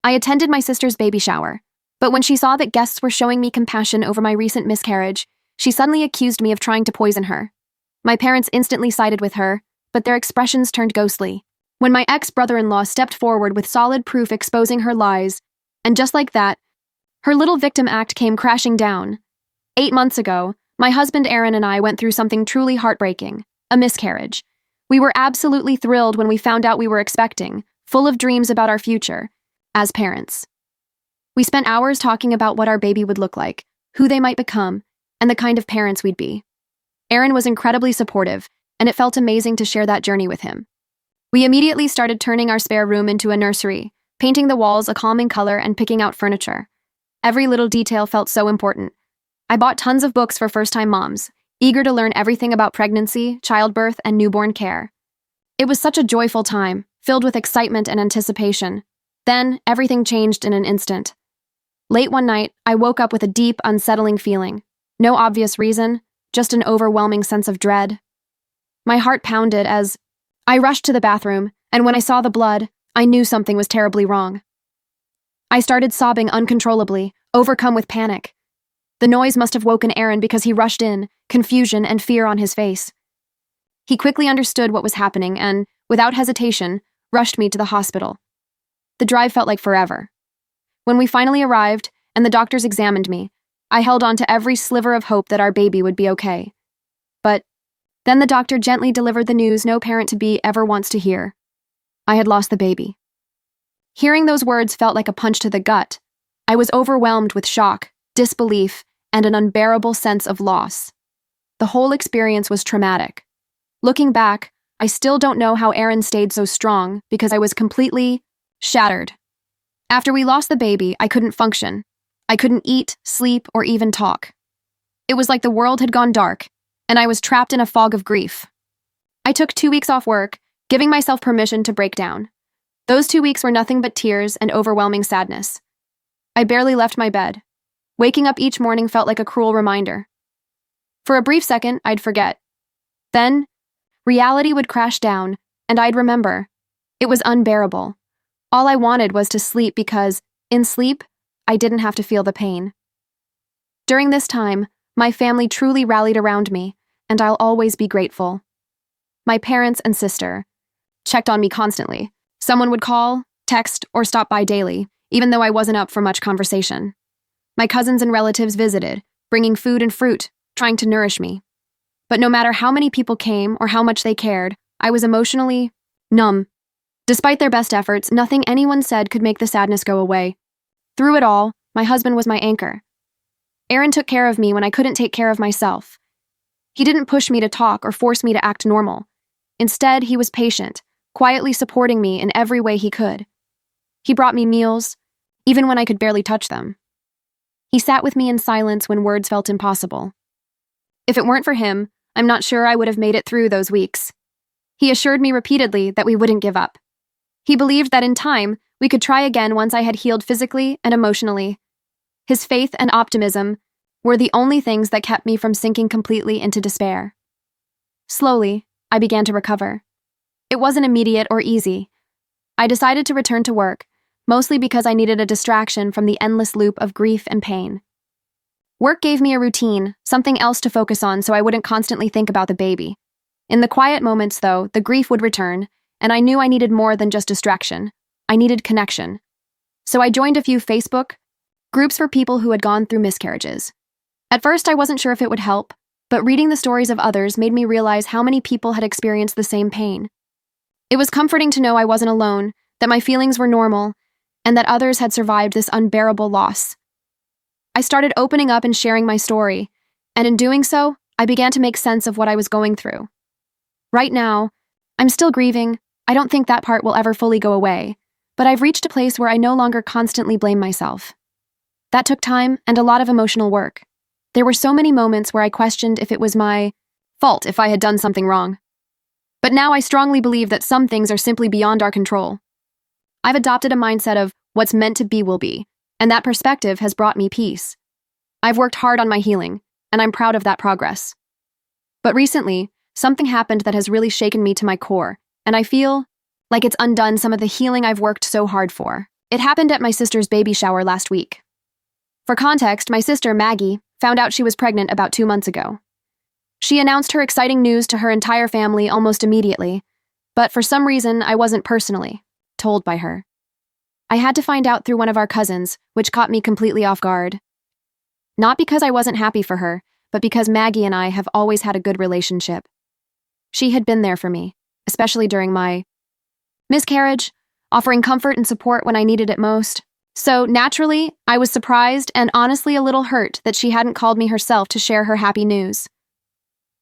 I attended my sister's baby shower, but when she saw that guests were showing me compassion over my recent miscarriage, she suddenly accused me of trying to poison her. My parents instantly sided with her, but their expressions turned ghostly. When my ex-brother-in-law stepped forward with solid proof exposing her lies, and just like that, her little victim act came crashing down. 8 months ago, my husband Aaron and I went through something truly heartbreaking, a miscarriage. We were absolutely thrilled when we found out we were expecting, full of dreams about our future, as parents. We spent hours talking about what our baby would look like, who they might become, and the kind of parents we'd be. Aaron was incredibly supportive, and it felt amazing to share that journey with him. We immediately started turning our spare room into a nursery, painting the walls a calming color and picking out furniture. Every little detail felt so important. I bought tons of books for first-time moms, eager to learn everything about pregnancy, childbirth, and newborn care. It was such a joyful time, filled with excitement and anticipation. Then, everything changed in an instant. Late one night, I woke up with a deep, unsettling feeling. No obvious reason, just an overwhelming sense of dread. My heart pounded as I rushed to the bathroom, and when I saw the blood, I knew something was terribly wrong. I started sobbing uncontrollably, overcome with panic. The noise must have woken Aaron because he rushed in, confusion and fear on his face. He quickly understood what was happening and, without hesitation, rushed me to the hospital. The drive felt like forever. When we finally arrived and the doctors examined me, I held on to every sliver of hope that our baby would be okay. But then the doctor gently delivered the news no parent-to-be ever wants to hear. I had lost the baby. Hearing those words felt like a punch to the gut. I was overwhelmed with shock, disbelief, and an unbearable sense of loss. The whole experience was traumatic. Looking back, I still don't know how Aaron stayed so strong because I was completely shattered. After we lost the baby, I couldn't function. I couldn't eat, sleep, or even talk. It was like the world had gone dark, and I was trapped in a fog of grief. I took 2 weeks off work, giving myself permission to break down. Those 2 weeks were nothing but tears and overwhelming sadness. I barely left my bed. Waking up each morning felt like a cruel reminder. For a brief second, I'd forget. Then, reality would crash down, and I'd remember. It was unbearable. All I wanted was to sleep because, in sleep, I didn't have to feel the pain. During this time, my family truly rallied around me, and I'll always be grateful. My parents and sister checked on me constantly. Someone would call, text, or stop by daily, even though I wasn't up for much conversation. My cousins and relatives visited, bringing food and fruit, trying to nourish me. But no matter how many people came or how much they cared, I was emotionally numb. Despite their best efforts, nothing anyone said could make the sadness go away. Through it all, my husband was my anchor. Aaron took care of me when I couldn't take care of myself. He didn't push me to talk or force me to act normal. Instead, he was patient, quietly supporting me in every way he could. He brought me meals, even when I could barely touch them. He sat with me in silence when words felt impossible. If it weren't for him, I'm not sure I would have made it through those weeks. He assured me repeatedly that we wouldn't give up. He believed that in time, we could try again once I had healed physically and emotionally. His faith and optimism were the only things that kept me from sinking completely into despair. Slowly, I began to recover. It wasn't immediate or easy. I decided to return to work, mostly because I needed a distraction from the endless loop of grief and pain. Work gave me a routine, something else to focus on so I wouldn't constantly think about the baby. In the quiet moments, though, the grief would return, and I knew I needed more than just distraction. I needed connection. So I joined a few Facebook groups for people who had gone through miscarriages. At first, I wasn't sure if it would help, but reading the stories of others made me realize how many people had experienced the same pain. It was comforting to know I wasn't alone, that my feelings were normal, and that others had survived this unbearable loss. I started opening up and sharing my story, and in doing so, I began to make sense of what I was going through. Right now, I'm still grieving. I don't think that part will ever fully go away, but I've reached a place where I no longer constantly blame myself. That took time and a lot of emotional work. There were so many moments where I questioned if it was my fault if I had done something wrong. But now I strongly believe that some things are simply beyond our control. I've adopted a mindset of what's meant to be will be, and that perspective has brought me peace. I've worked hard on my healing, and I'm proud of that progress. But recently, something happened that has really shaken me to my core, and I feel like it's undone some of the healing I've worked so hard for. It happened at my sister's baby shower last week. For context, my sister, Maggie, found out she was pregnant about 2 months ago. She announced her exciting news to her entire family almost immediately, but for some reason, I wasn't personally told by her. I had to find out through one of our cousins, which caught me completely off guard. Not because I wasn't happy for her, but because Maggie and I have always had a good relationship. She had been there for me, especially during my miscarriage, offering comfort and support when I needed it most. So, naturally, I was surprised and honestly a little hurt that she hadn't called me herself to share her happy news.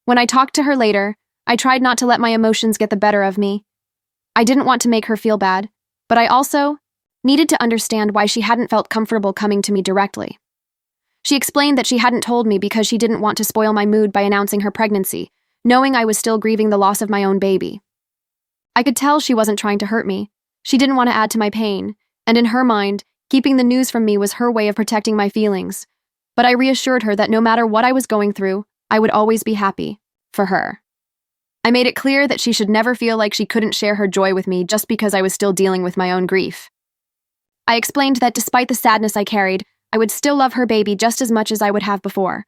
When I talked to her later, I tried not to let my emotions get the better of me. I didn't want to make her feel bad, but I also needed to understand why she hadn't felt comfortable coming to me directly. She explained that she hadn't told me because she didn't want to spoil my mood by announcing her pregnancy, knowing I was still grieving the loss of my own baby. I could tell she wasn't trying to hurt me. She didn't want to add to my pain, and in her mind, keeping the news from me was her way of protecting my feelings. But I reassured her that no matter what I was going through, I would always be happy for her. I made it clear that she should never feel like she couldn't share her joy with me just because I was still dealing with my own grief. I explained that despite the sadness I carried, I would still love her baby just as much as I would have before.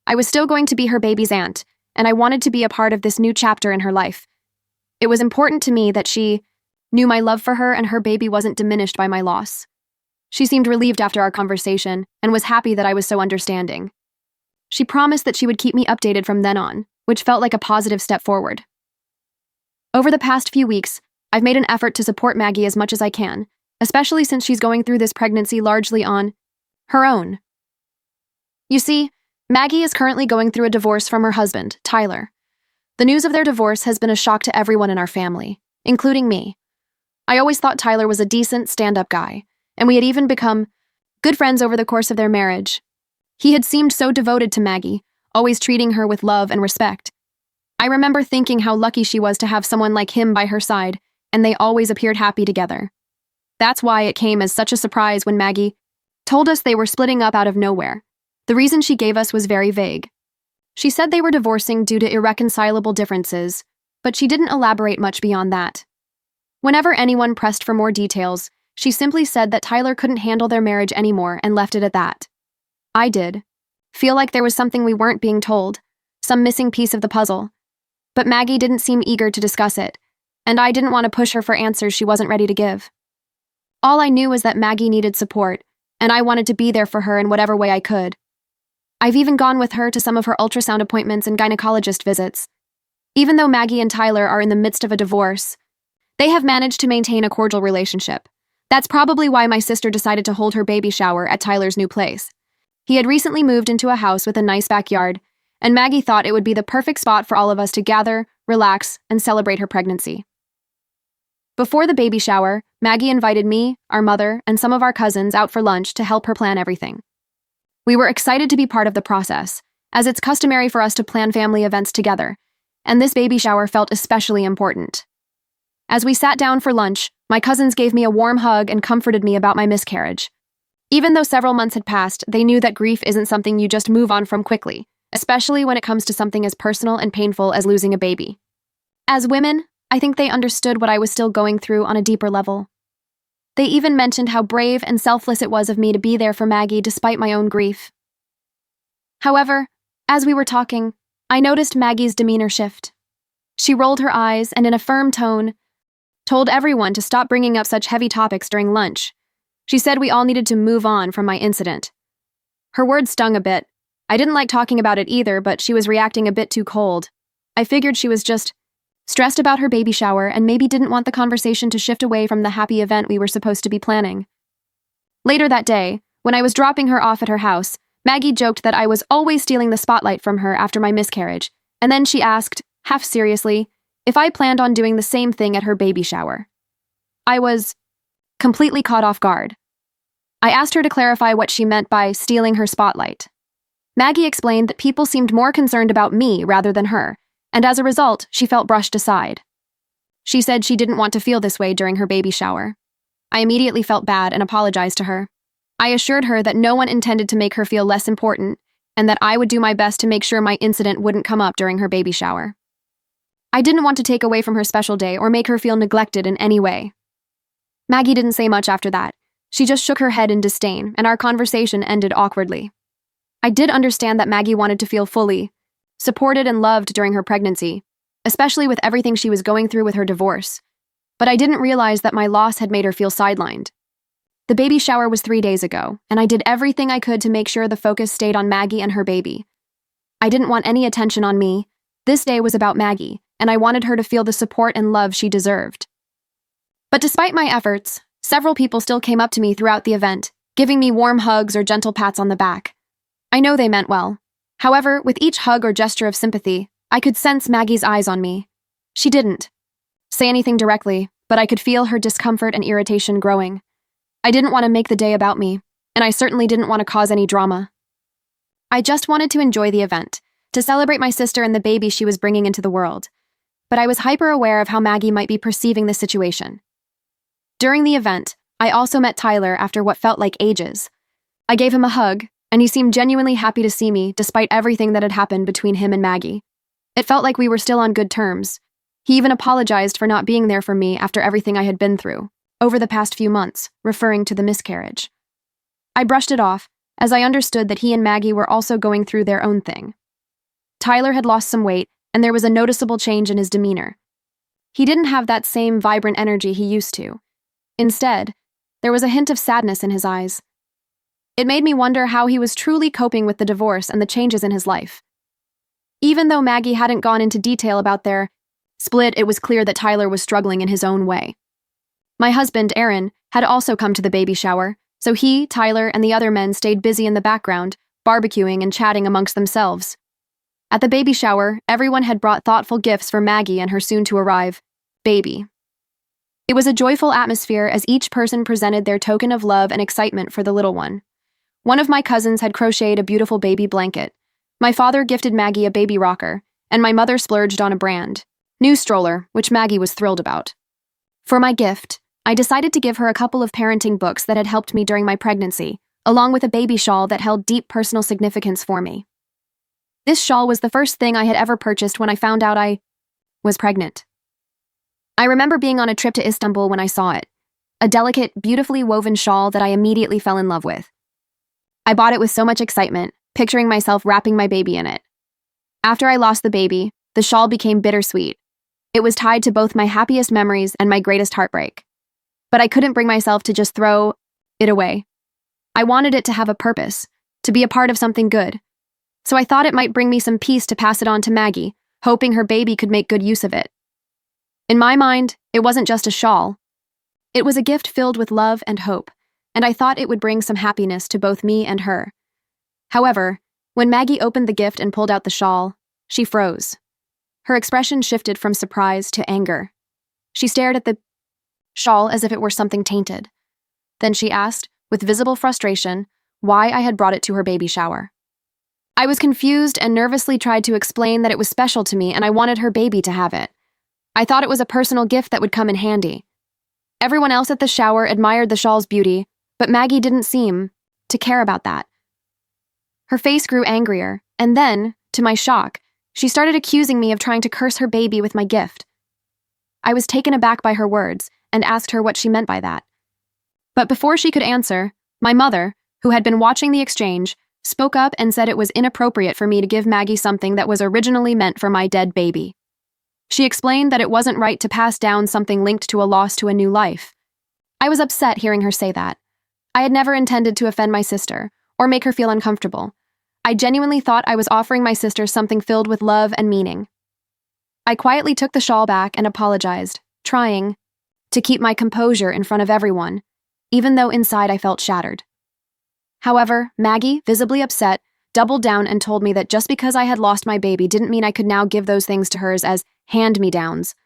I was still going to be her baby's aunt, and I wanted to be a part of this new chapter in her life. It was important to me that she knew my love for her and her baby wasn't diminished by my loss. She seemed relieved after our conversation and was happy that I was so understanding. She promised that she would keep me updated from then on, which felt like a positive step forward. Over the past few weeks, I've made an effort to support Maggie as much as I can, especially since she's going through this pregnancy largely on her own. You see, Maggie is currently going through a divorce from her husband, Tyler. The news of their divorce has been a shock to everyone in our family, including me. I always thought Tyler was a decent, stand-up guy, and we had even become good friends over the course of their marriage. He had seemed so devoted to Maggie, always treating her with love and respect. I remember thinking how lucky she was to have someone like him by her side, and they always appeared happy together. That's why it came as such a surprise when Maggie told us they were splitting up out of nowhere. The reason she gave us was very vague. She said they were divorcing due to irreconcilable differences, but she didn't elaborate much beyond that. Whenever anyone pressed for more details, she simply said that Tyler couldn't handle their marriage anymore and left it at that. I did feel like there was something we weren't being told, some missing piece of the puzzle. But Maggie didn't seem eager to discuss it, and I didn't want to push her for answers she wasn't ready to give. All I knew was that Maggie needed support, and I wanted to be there for her in whatever way I could. I've even gone with her to some of her ultrasound appointments and gynecologist visits. Even though Maggie and Tyler are in the midst of a divorce, they have managed to maintain a cordial relationship. That's probably why my sister decided to hold her baby shower at Tyler's new place. He had recently moved into a house with a nice backyard, and Maggie thought it would be the perfect spot for all of us to gather, relax, and celebrate her pregnancy. Before the baby shower, Maggie invited me, our mother, and some of our cousins out for lunch to help her plan everything. We were excited to be part of the process, as it's customary for us to plan family events together, and this baby shower felt especially important. As we sat down for lunch, my cousins gave me a warm hug and comforted me about my miscarriage. Even though several months had passed, they knew that grief isn't something you just move on from quickly, especially when it comes to something as personal and painful as losing a baby. As women, I think they understood what I was still going through on a deeper level. They even mentioned how brave and selfless it was of me to be there for Maggie despite my own grief. However, as we were talking, I noticed Maggie's demeanor shift. She rolled her eyes and in a firm tone, told everyone to stop bringing up such heavy topics during lunch. She said we all needed to move on from my incident. Her words stung a bit. I didn't like talking about it either, but she was reacting a bit too cold. I figured she was just stressed about her baby shower and maybe didn't want the conversation to shift away from the happy event we were supposed to be planning. Later that day, when I was dropping her off at her house, Maggie joked that I was always stealing the spotlight from her after my miscarriage, and then she asked, half seriously, if I planned on doing the same thing at her baby shower. I was completely caught off guard. I asked her to clarify what she meant by stealing her spotlight. Maggie explained that people seemed more concerned about me rather than her, and as a result, she felt brushed aside. She said she didn't want to feel this way during her baby shower. I immediately felt bad and apologized to her. I assured her that no one intended to make her feel less important, and that I would do my best to make sure my incident wouldn't come up during her baby shower. I didn't want to take away from her special day or make her feel neglected in any way. Maggie didn't say much after that, She just shook her head in disdain, and our conversation ended awkwardly. I did understand that Maggie wanted to feel fully supported and loved during her pregnancy, especially with everything she was going through with her divorce. But I didn't realize that my loss had made her feel sidelined. The baby shower was 3 days ago, and I did everything I could to make sure the focus stayed on Maggie and her baby. I didn't want any attention on me. This day was about Maggie, and I wanted her to feel the support and love she deserved. But despite my efforts, several people still came up to me throughout the event, giving me warm hugs or gentle pats on the back. I know they meant well. However, with each hug or gesture of sympathy, I could sense Maggie's eyes on me. She didn't say anything directly, but I could feel her discomfort and irritation growing. I didn't want to make the day about me, and I certainly didn't want to cause any drama. I just wanted to enjoy the event, to celebrate my sister and the baby she was bringing into the world. But I was hyper aware of how Maggie might be perceiving the situation. During the event, I also met Tyler after what felt like ages. I gave him a hug, and he seemed genuinely happy to see me despite everything that had happened between him and Maggie. It felt like we were still on good terms. He even apologized for not being there for me after everything I had been through over the past few months, referring to the miscarriage. I brushed it off, as I understood that he and Maggie were also going through their own thing. Tyler had lost some weight, and there was a noticeable change in his demeanor. He didn't have that same vibrant energy he used to. Instead, there was a hint of sadness in his eyes. It made me wonder how he was truly coping with the divorce and the changes in his life. Even though Maggie hadn't gone into detail about their split, it was clear that Tyler was struggling in his own way. My husband, Aaron, had also come to the baby shower, so he, Tyler, and the other men stayed busy in the background, barbecuing and chatting amongst themselves. At the baby shower, everyone had brought thoughtful gifts for Maggie and her soon-to-arrive baby. It was a joyful atmosphere as each person presented their token of love and excitement for the little one. One of my cousins had crocheted a beautiful baby blanket. My father gifted Maggie a baby rocker, and my mother splurged on a brand new stroller, which Maggie was thrilled about. For my gift, I decided to give her a couple of parenting books that had helped me during my pregnancy, along with a baby shawl that held deep personal significance for me. This shawl was the first thing I had ever purchased when I found out I was pregnant. I remember being on a trip to Istanbul when I saw it, a delicate, beautifully woven shawl that I immediately fell in love with. I bought it with so much excitement, picturing myself wrapping my baby in it. After I lost the baby, the shawl became bittersweet. It was tied to both my happiest memories and my greatest heartbreak. But I couldn't bring myself to just throw it away. I wanted it to have a purpose, to be a part of something good. So I thought it might bring me some peace to pass it on to Maggie, hoping her baby could make good use of it. In my mind, it wasn't just a shawl. It was a gift filled with love and hope, and I thought it would bring some happiness to both me and her. However, when Maggie opened the gift and pulled out the shawl, she froze. Her expression shifted from surprise to anger. She stared at the shawl as if it were something tainted. Then she asked, with visible frustration, why I had brought it to her baby shower. I was confused and nervously tried to explain that it was special to me and I wanted her baby to have it. I thought it was a personal gift that would come in handy. Everyone else at the shower admired the shawl's beauty, but Maggie didn't seem to care about that. Her face grew angrier, and then, to my shock, she started accusing me of trying to curse her baby with my gift. I was taken aback by her words and asked her what she meant by that. But before she could answer, my mother, who had been watching the exchange, spoke up and said it was inappropriate for me to give Maggie something that was originally meant for my dead baby. She explained that it wasn't right to pass down something linked to a loss to a new life. I was upset hearing her say that. I had never intended to offend my sister or make her feel uncomfortable. I genuinely thought I was offering my sister something filled with love and meaning. I quietly took the shawl back and apologized, trying to keep my composure in front of everyone, even though inside I felt shattered. However, Maggie, visibly upset, doubled down and told me that just because I had lost my baby didn't mean I could now give those things to hers as hand-me-downs,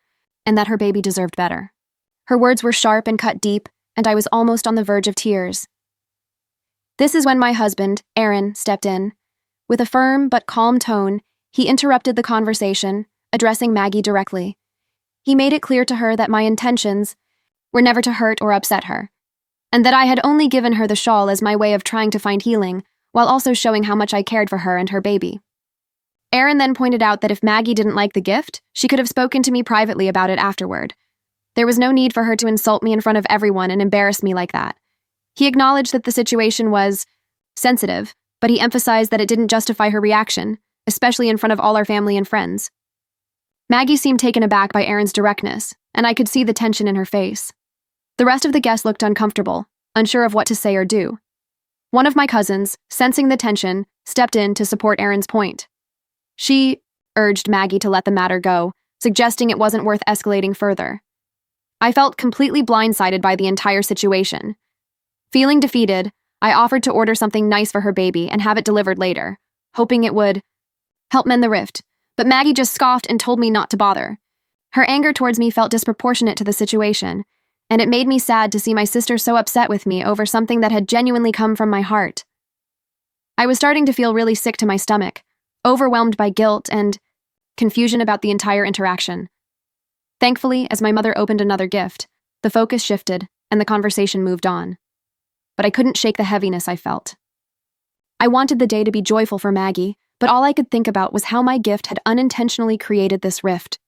and that her baby deserved better. Her words were sharp and cut deep, and I was almost on the verge of tears. This is when my husband, Aaron, stepped in. With a firm but calm tone, he interrupted the conversation, addressing Maggie directly. He made it clear to her that my intentions were never to hurt or upset her, and that I had only given her the shawl as my way of trying to find healing, while also showing how much I cared for her and her baby. Aaron then pointed out that if Maggie didn't like the gift, she could have spoken to me privately about it afterward. There was no need for her to insult me in front of everyone and embarrass me like that. He acknowledged that the situation was sensitive, but he emphasized that it didn't justify her reaction, especially in front of all our family and friends. Maggie seemed taken aback by Erin's directness, and I could see the tension in her face. The rest of the guests looked uncomfortable, unsure of what to say or do. One of my cousins, sensing the tension, stepped in to support Erin's point. She urged Maggie to let the matter go, suggesting it wasn't worth escalating further. I felt completely blindsided by the entire situation. Feeling defeated, I offered to order something nice for her baby and have it delivered later, hoping it would help mend the rift, but Maggie just scoffed and told me not to bother. Her anger towards me felt disproportionate to the situation, and it made me sad to see my sister so upset with me over something that had genuinely come from my heart. I was starting to feel really sick to my stomach, overwhelmed by guilt and confusion about the entire interaction. Thankfully, as my mother opened another gift, the focus shifted and the conversation moved on. But I couldn't shake the heaviness I felt. I wanted the day to be joyful for Maggie, but all I could think about was how my gift had unintentionally created this rift.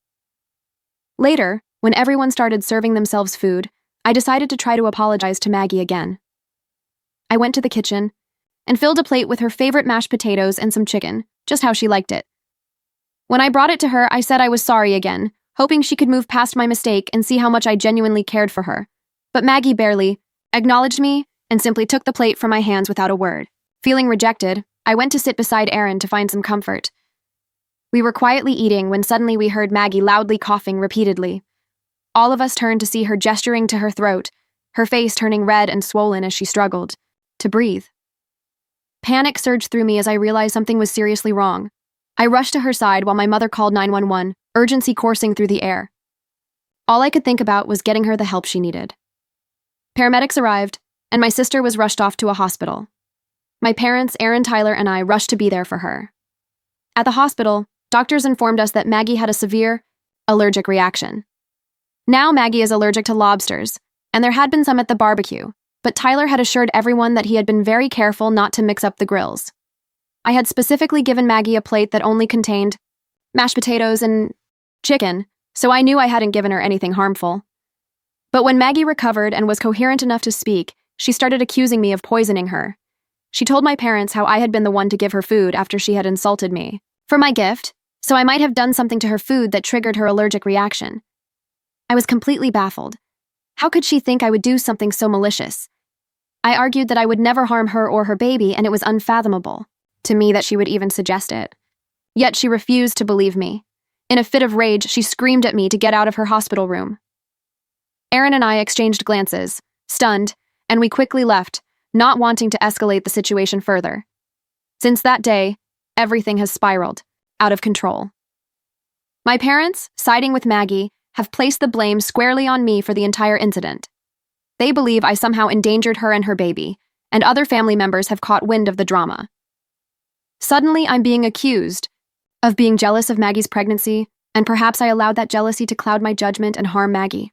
Later, when everyone started serving themselves food, I decided to try to apologize to Maggie again. I went to the kitchen and filled a plate with her favorite mashed potatoes and some chicken, just how she liked it. When I brought it to her, I said I was sorry again, hoping she could move past my mistake and see how much I genuinely cared for her. But Maggie barely acknowledged me and simply took the plate from my hands without a word. Feeling rejected, I went to sit beside Erin to find some comfort. We were quietly eating when suddenly we heard Maggie loudly coughing repeatedly. All of us turned to see her gesturing to her throat, her face turning red and swollen as she struggled to breathe. Panic surged through me as I realized something was seriously wrong. I rushed to her side while my mother called 911, urgency coursing through the air. All I could think about was getting her the help she needed. Paramedics arrived, and my sister was rushed off to a hospital. My parents, Erin, Tyler, and I rushed to be there for her. At the hospital, doctors informed us that Maggie had a severe allergic reaction. Now Maggie is allergic to lobsters, and there had been some at the barbecue, but Tyler had assured everyone that he had been very careful not to mix up the grills. I had specifically given Maggie a plate that only contained mashed potatoes and chicken, so I knew I hadn't given her anything harmful. But when Maggie recovered and was coherent enough to speak, she started accusing me of poisoning her. She told my parents how I had been the one to give her food after she had insulted me for my gift, so I might have done something to her food that triggered her allergic reaction. I was completely baffled. How could she think I would do something so malicious? I argued that I would never harm her or her baby, and it was unfathomable to me that she would even suggest it. Yet she refused to believe me. In a fit of rage, she screamed at me to get out of her hospital room. Erin and I exchanged glances, stunned, and we quickly left, not wanting to escalate the situation further. Since that day, everything has spiraled out of control. My parents, siding with Maggie, have placed the blame squarely on me for the entire incident. They believe I somehow endangered her and her baby, and other family members have caught wind of the drama. Suddenly, I'm being accused of being jealous of Maggie's pregnancy, and perhaps I allowed that jealousy to cloud my judgment and harm Maggie.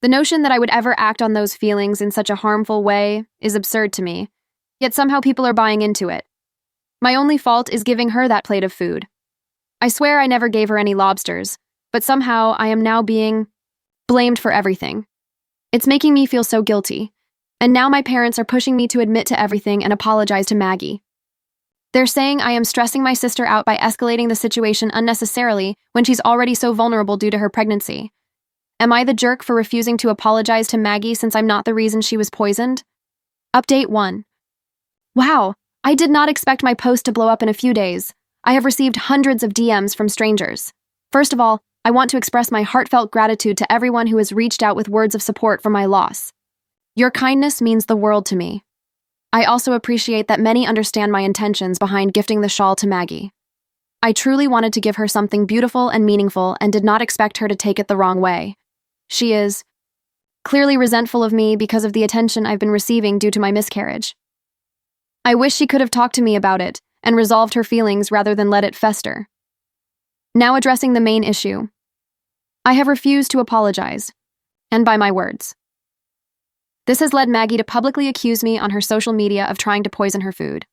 The notion that I would ever act on those feelings in such a harmful way is absurd to me, yet somehow people are buying into it. My only fault is giving her that plate of food. I swear I never gave her any lobsters, but somehow I am now being blamed for everything. It's making me feel so guilty, and now my parents are pushing me to admit to everything and apologize to Maggie. They're saying I am stressing my sister out by escalating the situation unnecessarily when she's already so vulnerable due to her pregnancy. Am I the jerk for refusing to apologize to Maggie since I'm not the reason she was poisoned? Update 1. Wow, I did not expect my post to blow up in a few days. I have received hundreds of DMs from strangers. First of all, I want to express my heartfelt gratitude to everyone who has reached out with words of support for my loss. Your kindness means the world to me. I also appreciate that many understand my intentions behind gifting the shawl to Maggie. I truly wanted to give her something beautiful and meaningful and did not expect her to take it the wrong way. She is clearly resentful of me because of the attention I've been receiving due to my miscarriage. I wish she could have talked to me about it and resolved her feelings rather than let it fester. Now addressing the main issue. I have refused to apologize, and by my words. This has led Maggie to publicly accuse me on her social media of trying to poison her food.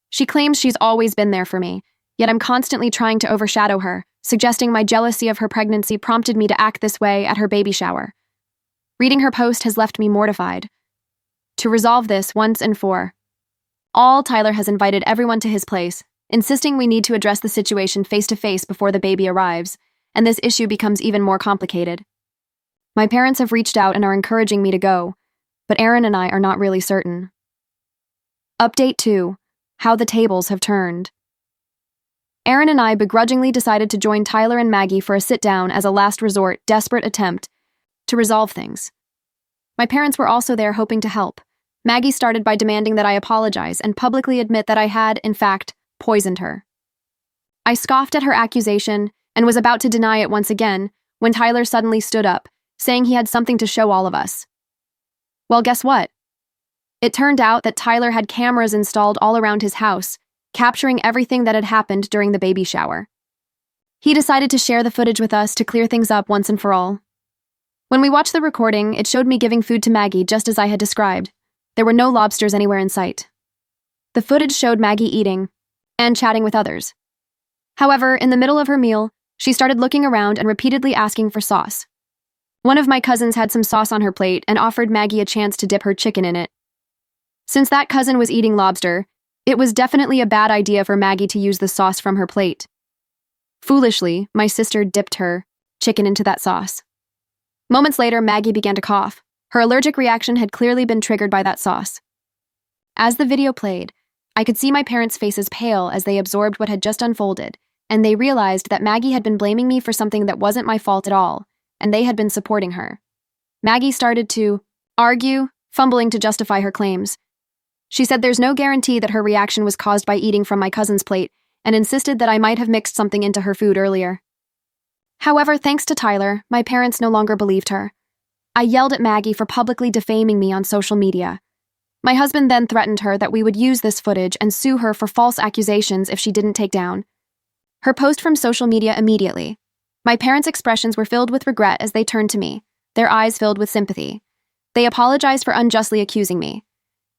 She claims she's always been there for me, yet I'm constantly trying to overshadow her, suggesting my jealousy of her pregnancy prompted me to act this way at her baby shower. Reading her post has left me mortified. To resolve this once and for all, Tyler has invited everyone to his place, insisting we need to address the situation face to face before the baby arrives, and this issue becomes even more complicated. My parents have reached out and are encouraging me to go, but Aaron and I are not really certain. Update 2. How the tables have turned. Aaron and I begrudgingly decided to join Tyler and Maggie for a sit-down as a last resort, desperate attempt to resolve things. My parents were also there hoping to help. Maggie started by demanding that I apologize and publicly admit that I had, in fact, poisoned her. I scoffed at her accusation and was about to deny it once again when Tyler suddenly stood up, saying he had something to show all of us. Well, guess what? It turned out that Tyler had cameras installed all around his house, capturing everything that had happened during the baby shower. He decided to share the footage with us to clear things up once and for all. When we watched the recording, it showed me giving food to Maggie just as I had described. There were no lobsters anywhere in sight. The footage showed Maggie eating and chatting with others. However, in the middle of her meal, she started looking around and repeatedly asking for sauce. One of my cousins had some sauce on her plate and offered Maggie a chance to dip her chicken in it. Since that cousin was eating lobster, it was definitely a bad idea for Maggie to use the sauce from her plate. Foolishly, my sister dipped her chicken into that sauce. Moments later, Maggie began to cough. Her allergic reaction had clearly been triggered by that sauce. As the video played, I could see my parents' faces pale as they absorbed what had just unfolded, and they realized that Maggie had been blaming me for something that wasn't my fault at all, and they had been supporting her. Maggie started to argue, fumbling to justify her claims. She said there's no guarantee that her reaction was caused by eating from my cousin's plate, and insisted that I might have mixed something into her food earlier. However, thanks to Tyler, my parents no longer believed her. I yelled at Maggie for publicly defaming me on social media. My husband then threatened her that we would use this footage and sue her for false accusations if she didn't take down her post from social media immediately. My parents' expressions were filled with regret as they turned to me, their eyes filled with sympathy. They apologized for unjustly accusing me.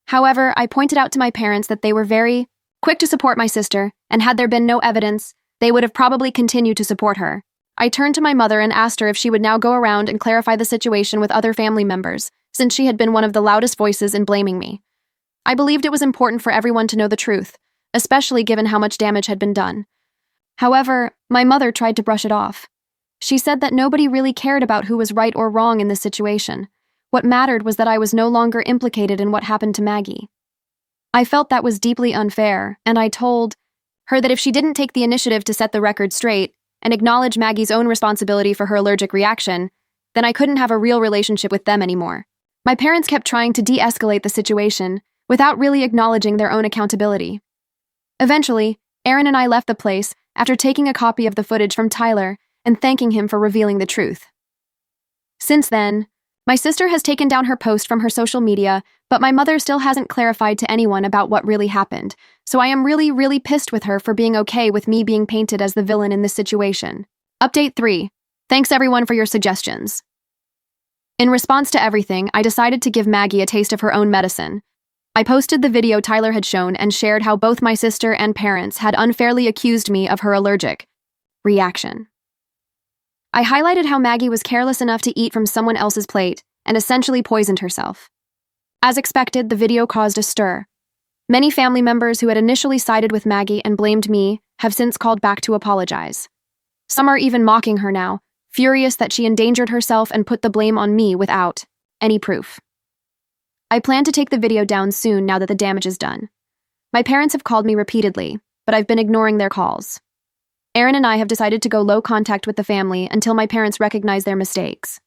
However, I pointed out to my parents that they were very quick to support my sister, and had there been no evidence, they would have probably continued to support her. I turned to my mother and asked her if she would now go around and clarify the situation with other family members, since she had been one of the loudest voices in blaming me. I believed it was important for everyone to know the truth, especially given how much damage had been done. However, my mother tried to brush it off. She said that nobody really cared about who was right or wrong in this situation. What mattered was that I was no longer implicated in what happened to Maggie. I felt that was deeply unfair, and I told her that if she didn't take the initiative to set the record straight and acknowledge Maggie's own responsibility for her allergic reaction, then I couldn't have a real relationship with them anymore. My parents kept trying to de-escalate the situation without really acknowledging their own accountability. Eventually, Aaron and I left the place after taking a copy of the footage from Tyler and thanking him for revealing the truth. Since then, my sister has taken down her post from her social media, but my mother still hasn't clarified to anyone about what really happened, so I am really pissed with her for being okay with me being painted as the villain in this situation. Update 3. Thanks everyone for your suggestions. In response to everything, I decided to give Maggie a taste of her own medicine. I posted the video Tyler had shown and shared how both my sister and parents had unfairly accused me of her allergic reaction. I highlighted how Maggie was careless enough to eat from someone else's plate and essentially poisoned herself. As expected, the video caused a stir. Many family members who had initially sided with Maggie and blamed me have since called back to apologize. Some are even mocking her now, furious that she endangered herself and put the blame on me without any proof. I plan to take the video down soon now that the damage is done. My parents have called me repeatedly, but I've been ignoring their calls. Aaron and I have decided to go low contact with the family until my parents recognize their mistakes.